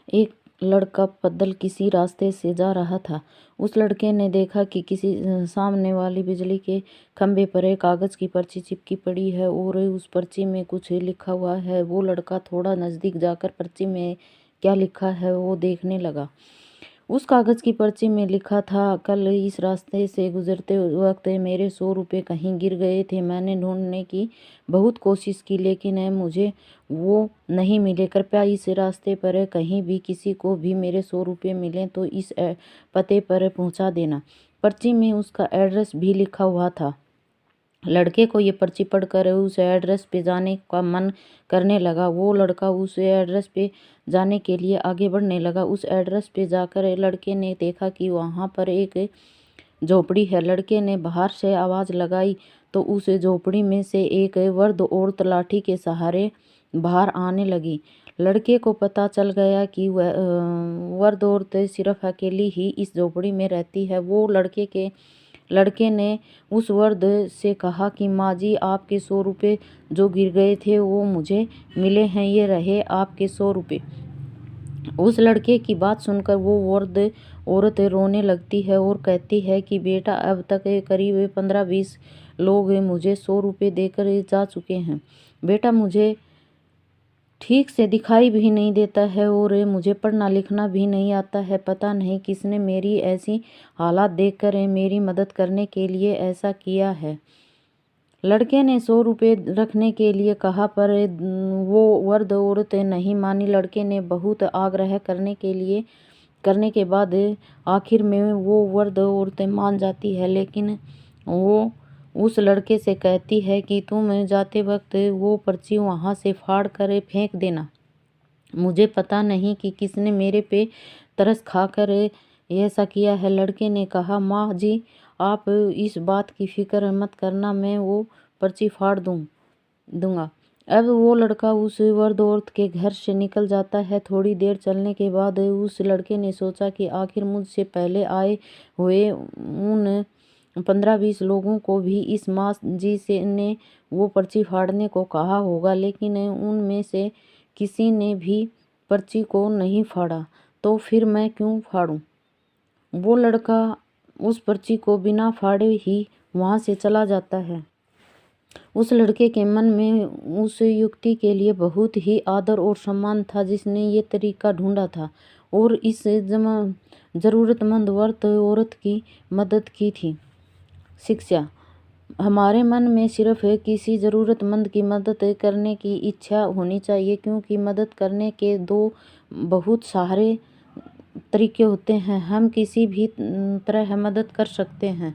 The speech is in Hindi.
एक लड़का पैदल किसी रास्ते से जा रहा था। उस लड़के ने देखा कि किसी सामने वाली बिजली के खंभे पर एक कागज़ की पर्ची चिपकी पड़ी है और उस पर्ची में कुछ लिखा हुआ है। वो लड़का थोड़ा नज़दीक जाकर पर्ची में क्या लिखा है वो देखने लगा। उस कागज़ की पर्ची में लिखा था, कल इस रास्ते से गुजरते वक्त मेरे 100 रुपये कहीं गिर गए थे। मैंने ढूंढने की बहुत कोशिश की लेकिन मुझे वो नहीं मिले। कृपया इस रास्ते पर कहीं भी किसी को भी मेरे 100 रुपये मिलें तो इस पते पर पहुंचा देना। पर्ची में उसका एड्रेस भी लिखा हुआ था। लड़के को ये पर्ची पढ़कर उस एड्रेस पे जाने का मन करने लगा। वो लड़का उस एड्रेस पे जाने के लिए आगे बढ़ने लगा। उस एड्रेस पे जाकर लड़के ने देखा कि वहाँ पर एक झोपड़ी है। लड़के ने बाहर से आवाज़ लगाई तो उस झोपड़ी में से एक वृद्ध औरत लाठी के सहारे बाहर आने लगी। लड़के को पता चल गया कि वह वृद्ध औरत सिर्फ अकेली ही इस झोपड़ी में रहती है। वो लड़के ने उस वृद्ध से कहा कि माँ जी, आपके 100 रुपये जो गिर गए थे वो मुझे मिले हैं, ये रहे आपके 100 रुपये। उस लड़के की बात सुनकर वो वृद्ध औरत रोने लगती है और कहती है कि बेटा, अब तक करीब 15-20 लोग मुझे 100 रुपये देकर जा चुके हैं। बेटा, मुझे ठीक से दिखाई भी नहीं देता है और मुझे पढ़ना लिखना भी नहीं आता है। पता नहीं किसने मेरी ऐसी हालात देखकर मेरी मदद करने के लिए ऐसा किया है। लड़के ने 100 रुपये रखने के लिए कहा पर वो वृद्ध औरत नहीं मानी। लड़के ने बहुत आग्रह करने के बाद आखिर में वो वृद्ध औरत मान जाती है, लेकिन वो उस लड़के से कहती है कि तुम जाते वक्त वो पर्ची वहाँ से फाड़ कर फेंक देना। मुझे पता नहीं कि किसने मेरे पे तरस खाकर ऐसा किया है। लड़के ने कहा, माँ जी, आप इस बात की फिक्र मत करना, मैं वो पर्ची फाड़ दूंगा। अब वो लड़का उस वृद्ध औरत के घर से निकल जाता है। थोड़ी देर चलने के बाद उस लड़के ने सोचा कि आखिर मुझसे पहले आए हुए उन 15-20 लोगों को भी इस माँ जी ने वो पर्ची फाड़ने को कहा होगा, लेकिन उनमें से किसी ने भी पर्ची को नहीं फाड़ा, तो फिर मैं क्यों फाड़ूं? वो लड़का उस पर्ची को बिना फाड़े ही वहाँ से चला जाता है। उस लड़के के मन में उस युक्ति के लिए बहुत ही आदर और सम्मान था जिसने ये तरीका ढूंढा था और इस ज़रूरतमंद औरत की मदद की थी। शिक्षा: हमारे मन में सिर्फ किसी ज़रूरतमंद की मदद करने की इच्छा होनी चाहिए, क्योंकि मदद करने के बहुत सारे तरीके होते हैं। हम किसी भी तरह मदद कर सकते हैं।